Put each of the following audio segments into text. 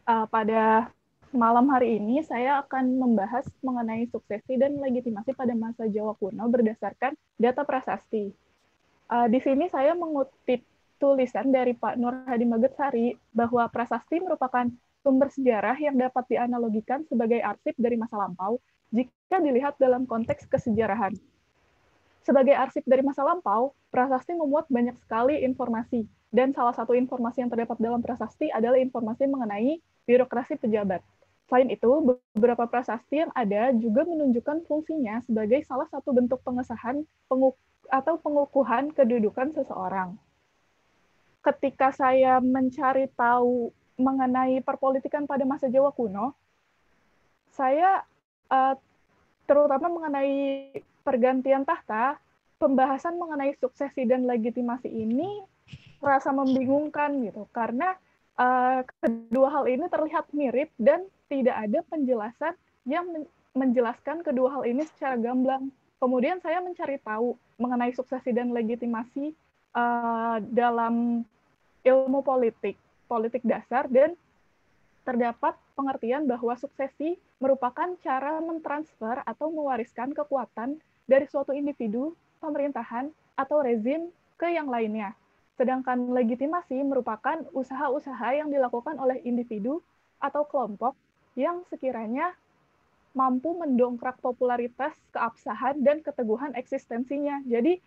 Pada malam hari ini saya akan membahas mengenai suksesi dan legitimasi pada masa Jawa kuno berdasarkan data prasasti. Di sini saya mengutip tulisan dari Pak Nur Hadi Magetsari bahwa prasasti merupakan sumber sejarah yang dapat dianalogikan sebagai arsip dari masa lampau jika dilihat dalam konteks kesejarahan. Sebagai arsip dari masa lampau, prasasti memuat banyak sekali informasi, dan salah satu informasi yang terdapat dalam prasasti adalah informasi mengenai birokrasi pejabat. Selain itu, beberapa prasasti yang ada juga menunjukkan fungsinya sebagai salah satu bentuk pengesahan atau pengukuhan kedudukan seseorang. Ketika saya mencari tahu mengenai perpolitikan pada masa Jawa kuno, saya terutama mengenai pergantian tahta, pembahasan mengenai suksesi dan legitimasi ini terasa membingungkan gitu, karena kedua hal ini terlihat mirip dan tidak ada penjelasan yang menjelaskan kedua hal ini secara gamblang. Kemudian saya mencari tahu mengenai suksesi dan legitimasi dalam ilmu politik dasar, dan terdapat pengertian bahwa suksesi merupakan cara mentransfer atau mewariskan kekuatan dari suatu individu, pemerintahan, atau rezim ke yang lainnya. Sedangkan legitimasi merupakan usaha-usaha yang dilakukan oleh individu atau kelompok yang sekiranya mampu mendongkrak popularitas, keabsahan, dan keteguhan eksistensinya. Jadi,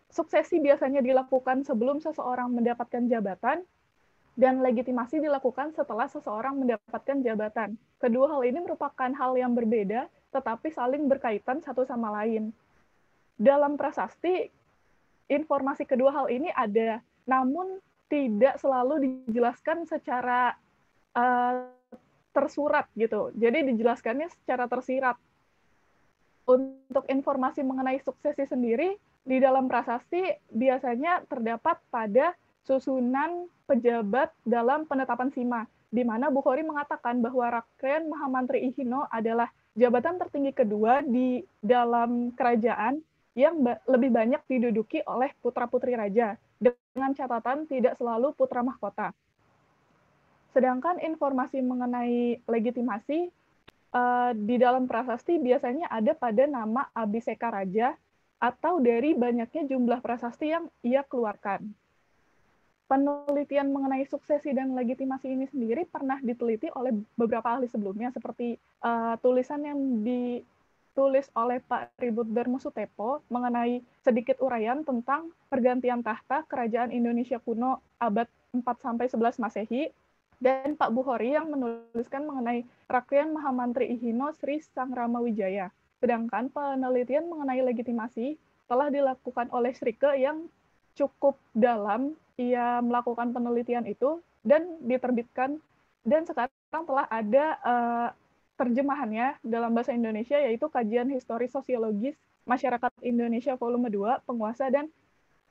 suksesi biasanya dilakukan sebelum seseorang mendapatkan jabatan, dan legitimasi dilakukan setelah seseorang mendapatkan jabatan. Kedua hal ini merupakan hal yang berbeda, tetapi saling berkaitan satu sama lain. Dalam prasasti, informasi kedua hal ini ada, namun tidak selalu dijelaskan secara tersurat gitu. Jadi dijelaskannya secara tersirat. Untuk informasi mengenai suksesi sendiri, di dalam prasasti biasanya terdapat pada susunan pejabat dalam penetapan sima, di mana Bukhari mengatakan bahwa Rakren Mahamantri Ihino adalah jabatan tertinggi kedua di dalam kerajaan yang lebih banyak diduduki oleh putra-putri raja, dengan catatan tidak selalu putra mahkota. Sedangkan informasi mengenai legitimasi di dalam prasasti biasanya ada pada nama Abhiseka Raja atau dari banyaknya jumlah prasasti yang ia keluarkan. Penelitian mengenai suksesi dan legitimasi ini sendiri pernah diteliti oleh beberapa ahli sebelumnya, seperti tulisan yang ditulis oleh Pak Ribut Darmo Sutepo mengenai sedikit uraian tentang pergantian tahta Kerajaan Indonesia kuno abad 4-11 Masehi, dan Pak Bukhari yang menuliskan mengenai Rakrian Mahamantri Ihino Sri Sang Rama Wijaya. Sedangkan penelitian mengenai legitimasi telah dilakukan oleh Srike yang cukup dalam. Ia melakukan penelitian itu dan diterbitkan, dan sekarang telah ada terjemahannya dalam bahasa Indonesia, yaitu Kajian Histori Sosiologis Masyarakat Indonesia Volume 2, Penguasa dan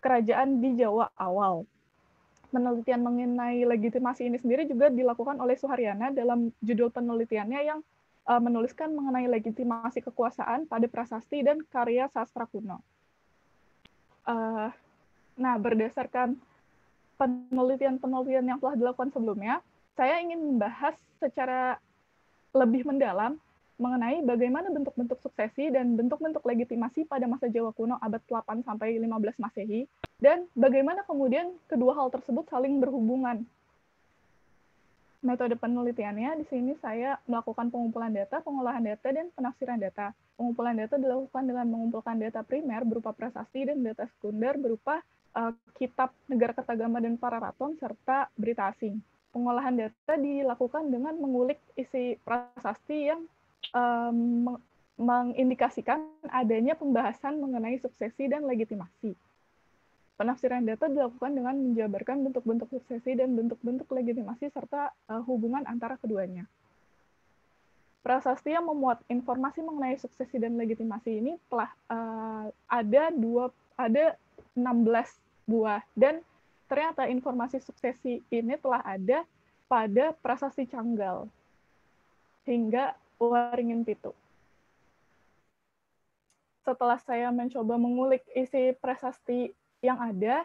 Kerajaan di Jawa Awal. Penelitian mengenai legitimasi ini sendiri juga dilakukan oleh Suharyana dalam judul penelitiannya yang menuliskan mengenai legitimasi kekuasaan pada prasasti dan karya sastra kuno. Nah, berdasarkan penelitian-penelitian yang telah dilakukan sebelumnya, saya ingin membahas secara lebih mendalam mengenai bagaimana bentuk-bentuk suksesi dan bentuk-bentuk legitimasi pada masa Jawa kuno abad 8-15 Masehi, dan bagaimana kemudian kedua hal tersebut saling berhubungan. Metode penelitiannya, di sini saya melakukan pengumpulan data, pengolahan data, dan penafsiran data. Pengumpulan data dilakukan dengan mengumpulkan data primer berupa prasasti dan data sekunder berupa kitab Negara Kertagama dan Pararaton, serta berita asing. Pengolahan data dilakukan dengan mengulik isi prasasti yang mengindikasikan adanya pembahasan mengenai suksesi dan legitimasi. Penafsiran data dilakukan dengan menjabarkan bentuk-bentuk suksesi dan bentuk-bentuk legitimasi serta hubungan antara keduanya. Prasasti yang memuat informasi mengenai suksesi dan legitimasi ini telah ada 16 buah, dan ternyata informasi suksesi ini telah ada pada prasasti Canggal hingga Waringin Pitu. Setelah saya mencoba mengulik isi prasasti yang ada,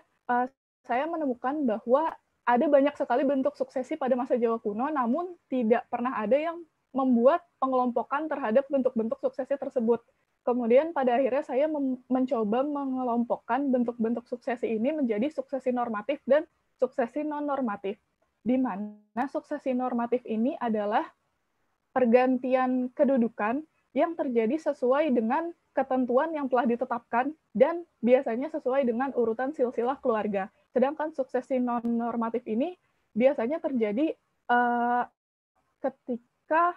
saya menemukan bahwa ada banyak sekali bentuk suksesi pada masa Jawa kuno, namun tidak pernah ada yang membuat pengelompokan terhadap bentuk-bentuk suksesi tersebut. Kemudian pada akhirnya saya mencoba mengelompokkan bentuk-bentuk suksesi ini menjadi suksesi normatif dan suksesi non-normatif. Di mana suksesi normatif ini adalah pergantian kedudukan yang terjadi sesuai dengan ketentuan yang telah ditetapkan dan biasanya sesuai dengan urutan silsilah keluarga. Sedangkan suksesi non-normatif ini biasanya terjadi ketika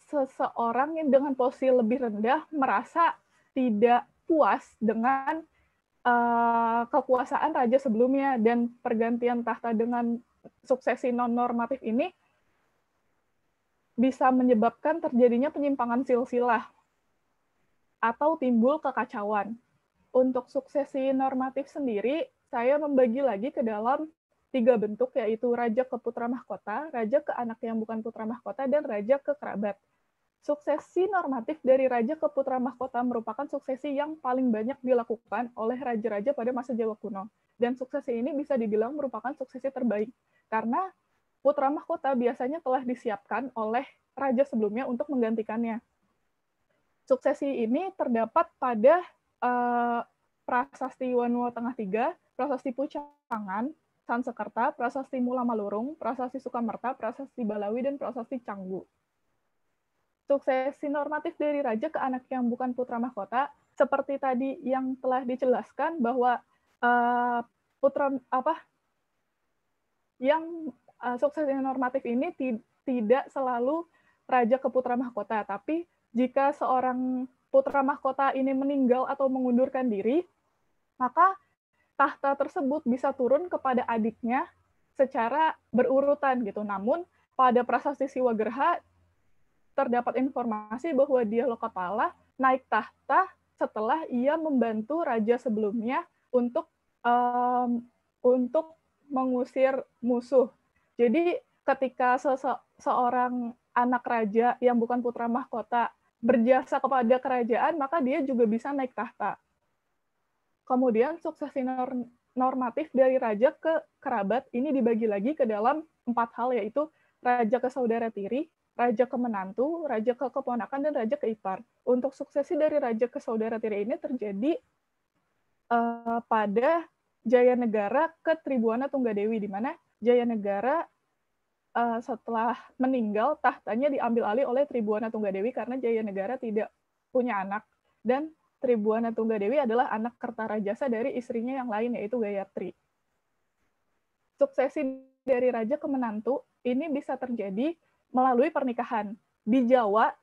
seseorang yang dengan posisi lebih rendah merasa tidak puas dengan kekuasaan raja sebelumnya, dan pergantian tahta dengan suksesi non-normatif ini bisa menyebabkan terjadinya penyimpangan silsilah atau timbul kekacauan. Untuk suksesi normatif sendiri, saya membagi lagi ke dalam 3 bentuk, yaitu raja ke putra mahkota, raja ke anak yang bukan putra mahkota, dan raja ke kerabat. Suksesi normatif dari raja ke putra mahkota merupakan suksesi yang paling banyak dilakukan oleh raja-raja pada masa Jawa kuno. Dan suksesi ini bisa dibilang merupakan suksesi terbaik, karena putra mahkota biasanya telah disiapkan oleh raja sebelumnya untuk menggantikannya. Suksesi ini terdapat pada Prasasti Wanuwa Tengah 3, Prasasti Pucangan, Sansekerta, Prasasti Mula Malurung, Prasasti Sukamerta, Prasasti Balawi, dan Prasasti Canggu. Suksesi normatif dari raja ke anak yang bukan putra mahkota, seperti tadi yang telah dijelaskan bahwa suksesi normatif ini tidak selalu raja ke putra mahkota, tapi jika seorang putra mahkota ini meninggal atau mengundurkan diri, maka tahta tersebut bisa turun kepada adiknya secara berurutan gitu. Namun pada Prasasti Siwagerha terdapat informasi bahwa dia Lokapala naik tahta setelah ia membantu raja sebelumnya untuk mengusir musuh. Jadi ketika seorang anak raja yang bukan putra mahkota berjasa kepada kerajaan, maka dia juga bisa naik tahta. Kemudian suksesi normatif dari raja ke kerabat ini dibagi lagi ke dalam 4 hal, yaitu raja ke saudara tiri, raja ke menantu, raja ke keponakan, dan raja ke ipar. Untuk suksesi dari raja ke saudara tiri ini terjadi pada Jayanegara ke Tribuana Tunggadewi, di mana Jayanegara setelah meninggal, tahtanya diambil alih oleh Tribuana Tunggadewi karena Jayanegara tidak punya anak, dan Tribuana Tunggadewi adalah anak Kertarajasa dari istrinya yang lain, yaitu Gayatri. Suksesi dari raja ke menantu ini bisa terjadi melalui pernikahan. Di Jawa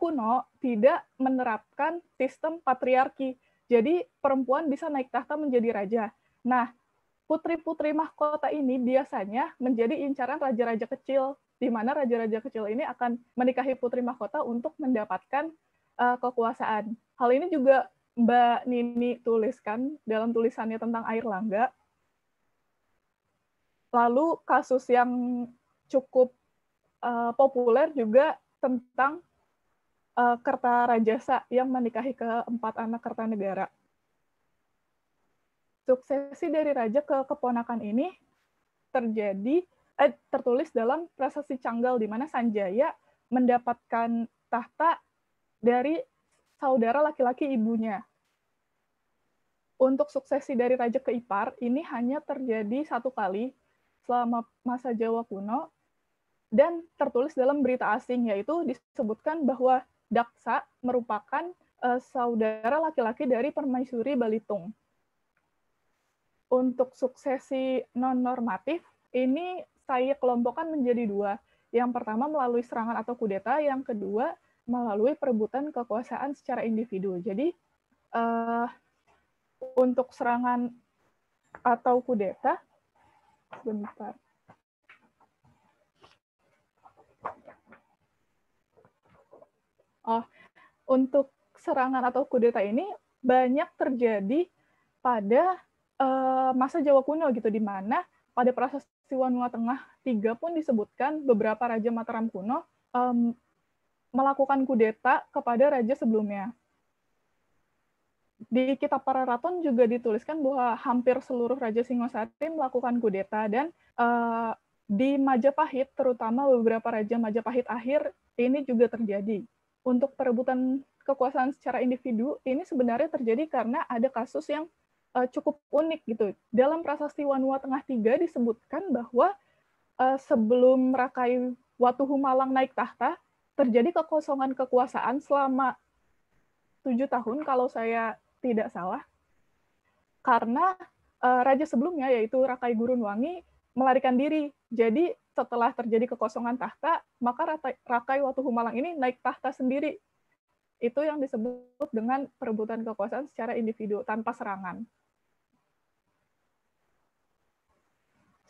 kuno tidak menerapkan sistem patriarki. Jadi perempuan bisa naik tahta menjadi raja. Nah, putri-putri mahkota ini biasanya menjadi incaran raja-raja kecil, di mana raja-raja kecil ini akan menikahi putri mahkota untuk mendapatkan kekuasaan. Hal ini juga Mbak Nini tuliskan dalam tulisannya tentang Airlangga. Lalu kasus yang cukup populer juga tentang Kertarajasa yang menikahi keempat anak Kertanegara. Suksesi dari raja ke keponakan ini tertulis dalam Prasasti Canggal, di mana Sanjaya mendapatkan tahta dari saudara laki-laki ibunya. Untuk suksesi dari raja ke ipar ini hanya terjadi 1 kali selama masa Jawa kuno, dan tertulis dalam berita asing, yaitu disebutkan bahwa Daksa merupakan saudara laki-laki dari Permaisuri Balitung. Untuk suksesi non-normatif, ini saya kelompokkan menjadi 2. Yang pertama melalui serangan atau kudeta, yang kedua melalui perebutan kekuasaan secara individu. Jadi untuk serangan atau kudeta, sebentar. Untuk serangan atau kudeta ini banyak terjadi pada masa Jawa kuno gitu, di mana pada Prasasti Wanuwa Tengah 3 pun disebutkan beberapa raja Mataram kuno melakukan kudeta kepada raja sebelumnya. di Kitab Para Raton juga dituliskan bahwa hampir seluruh Raja Singosari melakukan kudeta, dan di Majapahit, terutama beberapa Raja Majapahit akhir, ini juga terjadi. Untuk perebutan kekuasaan secara individu, ini sebenarnya terjadi karena ada kasus yang cukup unik gitu. Dalam Prasasti Wanua Tengah 3 disebutkan bahwa sebelum Rakai Watuhumalang naik tahta, terjadi kekosongan kekuasaan selama 7 tahun kalau saya tidak salah, karena raja sebelumnya yaitu Rakai Gurunwangi melarikan diri. Jadi setelah terjadi kekosongan tahta, maka Rakai Watuhumalang ini naik tahta sendiri. Itu yang disebut dengan perebutan kekuasaan secara individu tanpa serangan.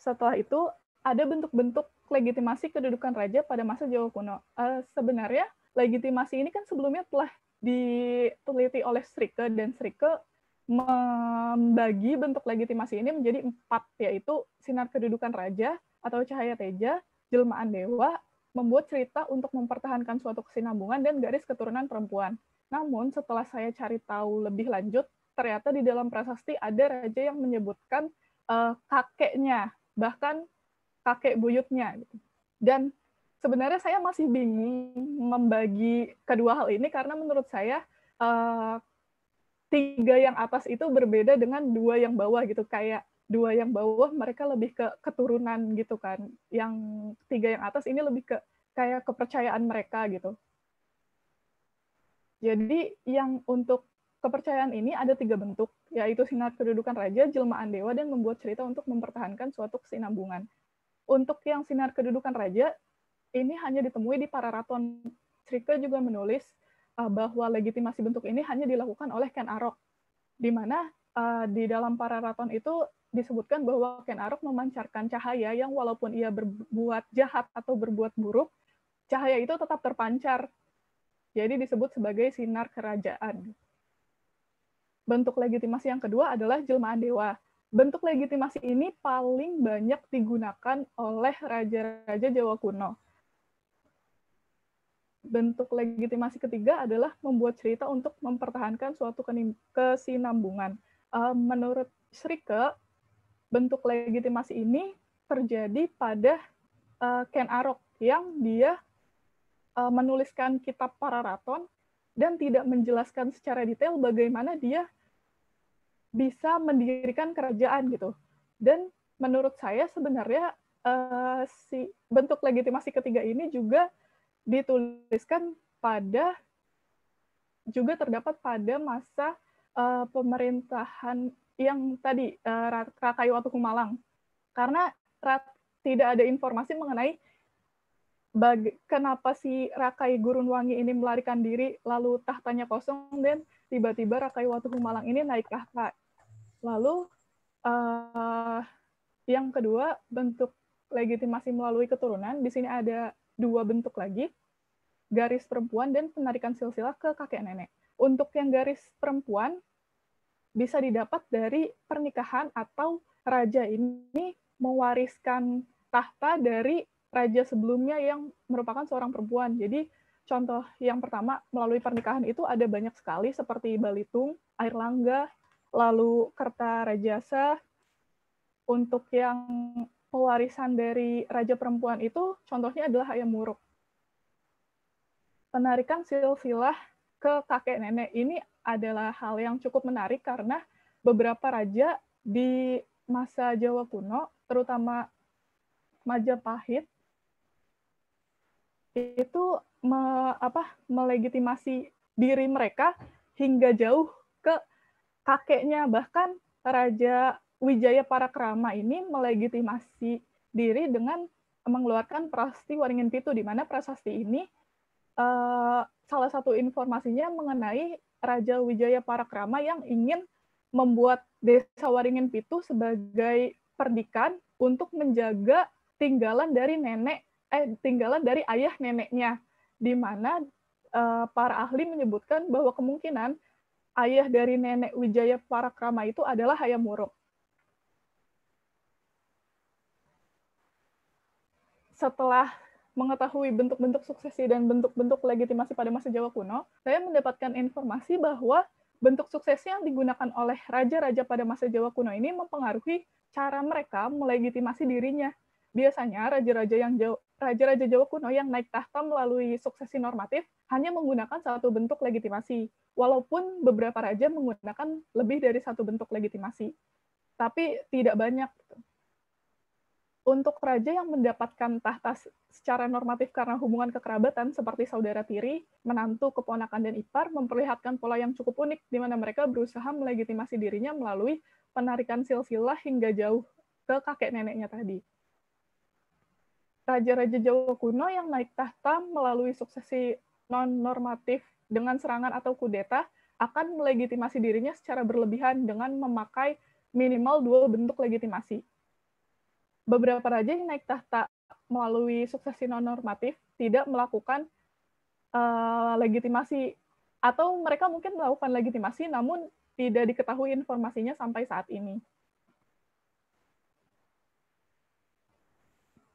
Setelah itu ada bentuk-bentuk legitimasi kedudukan raja pada masa Jawa kuno. Sebenarnya legitimasi ini kan sebelumnya telah diteliti oleh Srike, dan Srike membagi bentuk legitimasi ini menjadi 4, yaitu sinar kedudukan raja atau cahaya teja, jelmaan dewa, membuat cerita untuk mempertahankan suatu kesinambungan, dan garis keturunan perempuan. Namun setelah saya cari tahu lebih lanjut, ternyata di dalam prasasti ada raja yang menyebutkan kakeknya, bahkan kakek buyutnya. Dan sebenarnya saya masih bingung membagi kedua hal ini, karena menurut saya 3 yang atas itu berbeda dengan 2 yang bawah gitu. Kayak 2 yang bawah mereka lebih ke keturunan gitu kan. Yang 3 yang atas ini lebih ke kayak kepercayaan mereka gitu. Jadi yang untuk kepercayaan ini ada 3 bentuk, yaitu sinar kedudukan raja, jelmaan dewa, dan membuat cerita untuk mempertahankan suatu kesinambungan. Untuk yang sinar kedudukan raja, ini hanya ditemui di Para Raton. Srike juga menulis bahwa legitimasi bentuk ini hanya dilakukan oleh Ken Arok, di mana di dalam Para Raton itu disebutkan bahwa Ken Arok memancarkan cahaya yang walaupun ia berbuat jahat atau berbuat buruk, cahaya itu tetap terpancar. Jadi disebut sebagai sinar kerajaan. Bentuk legitimasi yang kedua adalah jelmaan dewa. Bentuk legitimasi ini paling banyak digunakan oleh raja-raja Jawa kuno. Bentuk legitimasi ketiga adalah membuat cerita untuk mempertahankan suatu kesinambungan. Menurut Srike, bentuk legitimasi ini terjadi pada Ken Arok, yang dia menuliskan kitab Para Raton dan tidak menjelaskan secara detail bagaimana dia bisa mendirikan kerajaan gitu. Dan menurut saya sebenarnya si bentuk legitimasi ketiga ini juga dituliskan pada, juga terdapat pada masa pemerintahan yang tadi Rakai Watuhumalang, karena tidak ada informasi mengenai kenapa si Rakai Gurunwangi ini melarikan diri lalu tahtanya kosong, dan tiba-tiba Rakai Watuhumalang ini naik tahta. Lalu yang kedua, bentuk legitimasi melalui keturunan. Di sini ada 2 bentuk lagi, garis perempuan dan penarikan silsilah ke kakek nenek. Untuk yang garis perempuan bisa didapat dari pernikahan, atau raja ini mewariskan tahta dari raja sebelumnya yang merupakan seorang perempuan. Jadi contoh yang pertama melalui pernikahan itu ada banyak sekali, seperti Balitung, Airlangga, lalu Kertarajasa. Untuk yang pewarisan dari raja perempuan itu contohnya adalah Hayam Wuruk. Penarikan silsilah ke kakek nenek ini adalah hal yang cukup menarik, karena beberapa raja di masa Jawa kuno, terutama Majapahit, itu melegitimasi diri mereka hingga jauh ke kakeknya. Bahkan Raja Wijaya Parakrama ini melegitimasi diri dengan mengeluarkan Prasasti Waringin Pitu, di mana prasasti ini salah satu informasinya mengenai Raja Wijaya Parakrama yang ingin membuat Desa Waringin Pitu sebagai perdikan untuk menjaga tinggalan dari ayah neneknya, di mana para ahli menyebutkan bahwa kemungkinan ayah dari nenek Wijaya Parakrama itu adalah Hayam Wuruk. Setelah mengetahui bentuk-bentuk suksesi dan bentuk-bentuk legitimasi pada masa Jawa kuno, saya mendapatkan informasi bahwa Bentuk suksesi yang digunakan oleh raja-raja pada masa Jawa kuno ini mempengaruhi cara mereka melegitimasi dirinya. Biasanya raja-raja Jawa kuno yang naik tahta melalui suksesi normatif hanya menggunakan satu bentuk legitimasi, walaupun beberapa raja menggunakan lebih dari satu bentuk legitimasi, tapi tidak banyak. Untuk raja yang mendapatkan tahta secara normatif karena hubungan kekerabatan seperti saudara tiri, menantu, keponakan, dan ipar memperlihatkan pola yang cukup unik di mana mereka berusaha melegitimasi dirinya melalui penarikan silsilah hingga jauh ke kakek neneknya tadi. Raja-raja Jawa kuno yang naik tahta melalui suksesi non-normatif dengan serangan atau kudeta akan melegitimasi dirinya secara berlebihan dengan memakai minimal 2 bentuk legitimasi. Beberapa raja yang naik tahta melalui suksesi non-normatif tidak melakukan legitimasi, atau mereka mungkin melakukan legitimasi namun tidak diketahui informasinya sampai saat ini.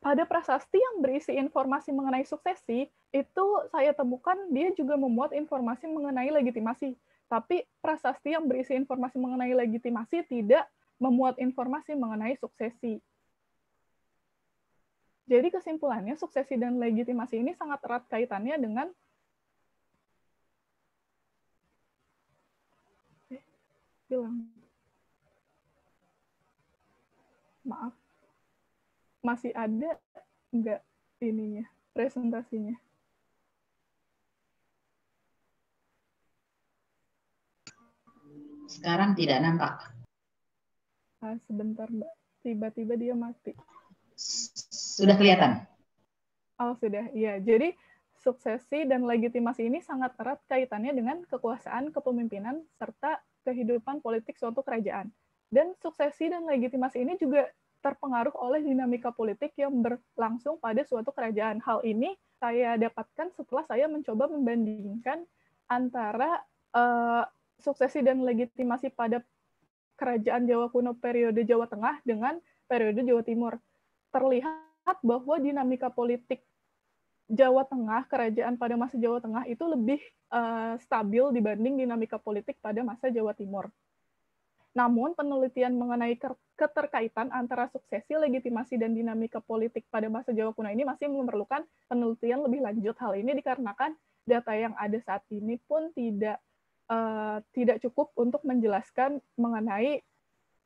Pada prasasti yang berisi informasi mengenai suksesi, itu saya temukan dia juga memuat informasi mengenai legitimasi. Tapi prasasti yang berisi informasi mengenai legitimasi tidak memuat informasi mengenai suksesi. Jadi kesimpulannya, suksesi dan legitimasi ini sangat erat kaitannya dengan maaf, masih ada nggak ininya, presentasinya? Sekarang tidak nampak. Sebentar, Mbak. Tiba-tiba dia mati. Sudah kelihatan? Oh, sudah. Iya, jadi suksesi dan legitimasi ini sangat erat kaitannya dengan kekuasaan, kepemimpinan, serta kehidupan politik suatu kerajaan. Dan suksesi dan legitimasi ini juga terpengaruh oleh dinamika politik yang berlangsung pada suatu kerajaan. Hal ini saya dapatkan setelah saya mencoba membandingkan antara suksesi dan legitimasi pada kerajaan Jawa kuno periode Jawa Tengah dengan periode Jawa Timur. Terlihat bahwa dinamika politik Jawa Tengah, kerajaan pada masa Jawa Tengah itu lebih stabil dibanding dinamika politik pada masa Jawa Timur. Namun, penelitian mengenai keterkaitan antara suksesi, legitimasi, dan dinamika politik pada masa Jawa kuno ini masih memerlukan penelitian lebih lanjut. Hal ini dikarenakan data yang ada saat ini pun tidak cukup untuk menjelaskan mengenai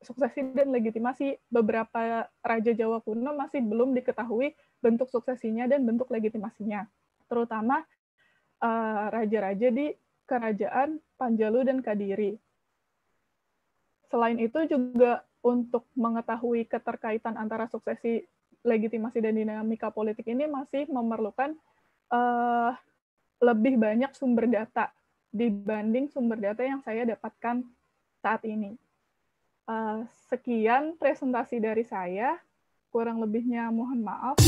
suksesi dan legitimasi. Beberapa raja Jawa kuno masih belum diketahui bentuk suksesinya dan bentuk legitimasinya, terutama raja-raja di kerajaan Panjalu dan Kadiri. Selain itu juga untuk mengetahui keterkaitan antara suksesi, legitimasi, dan dinamika politik ini masih memerlukan lebih banyak sumber data dibanding sumber data yang saya dapatkan saat ini. Sekian presentasi dari saya, kurang lebihnya mohon maaf.